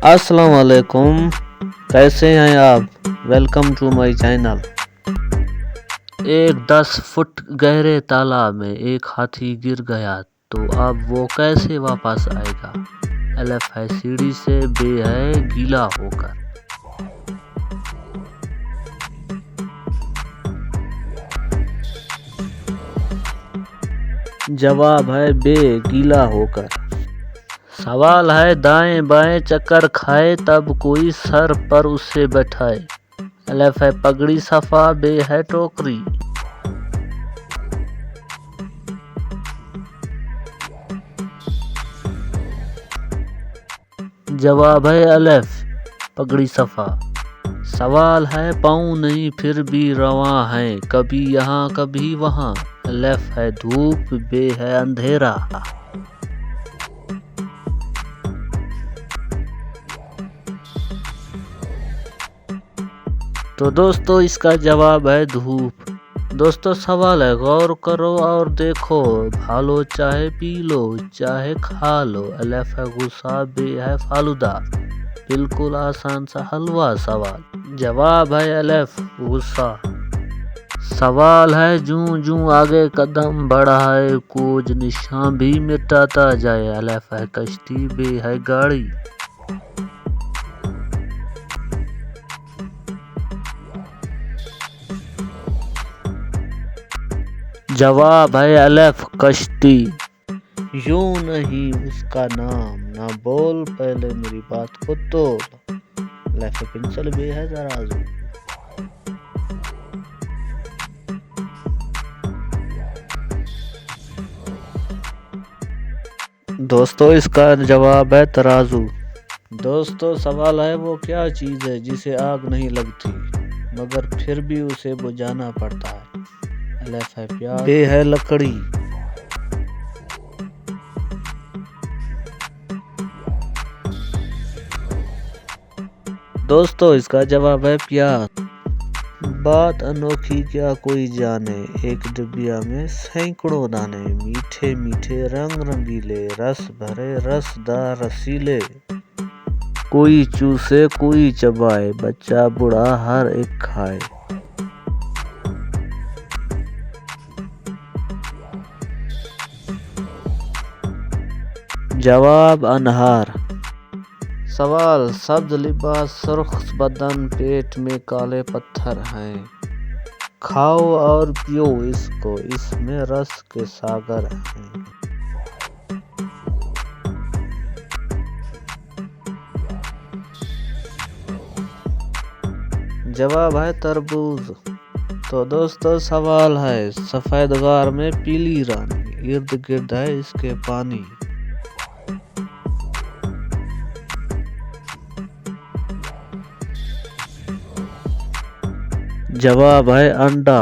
अस्सलाम वालेकुम। कैसे हैं आप? Welcome to my channel. एक 10 फुट गहरे तालाब में एक हाथी गिर गया तो अब वो कैसे वापस आएगा? अलफ है सीढ़ी से, बे है गीला होकर। जवाब है बे गीला होकर। सवाल है दाएं बाएं चक्कर खाए तब कोई सर पर उसे बैठाए। अलफ है पगड़ी सफा, बे है टोकरी। जवाब है अलफ पगड़ी सफा। सवाल है पाँव नहीं फिर भी रवां है, कभी यहाँ कभी वहाँ। अलफ है धूप, बे है अंधेरा। तो दोस्तों इसका जवाब है धूप। दोस्तों सवाल है गौर करो और देखो, भालो चाहे पी लो चाहे खा लो। अलफ है गुस्सा, बे है फालूदा। बिल्कुल आसान सा हलवा सवाल। जवाब है अलफ गुस्सा। सवाल है जूं जूं आगे कदम बढ़ाए कुछ निशान भी मिटाता जाए। अलफ है कश्ती, बे है गाड़ी। जवाब है अलफ कश्ती। यूं नहीं उसका नाम, ना बोल पहले मेरी बात को तोल। अलफ पेंसिल, बे है तराजू। दोस्तों इसका जवाब है तराजू। दोस्तों सवाल है वो क्या चीज़ है जिसे आग नहीं लगती मगर फिर भी उसे बुझाना पड़ता है। अलफ है प्याज, बे है लकड़ी। दोस्तों इसका जवाब है प्याज। बात अनोखी क्या कोई जाने, एक डिबिया में सैकड़ों दाने। मीठे मीठे रंग रंगीले, रस भरे रसदार रसीले। कोई चूसे कोई चबाए, बच्चा बूढ़ा हर एक खाए। जवाब अनहार। सवाल सब्ज लिबास सुर्ख बदन, पेट में काले पत्थर हैं। खाओ और पियो इसको, इसमें रस के सागर हैं। जवाब है तरबूज। तो दोस्तों सवाल है सफेद गार में पीली रानी, इर्द गिर्द है इसके पानी। जवाब है अंडा।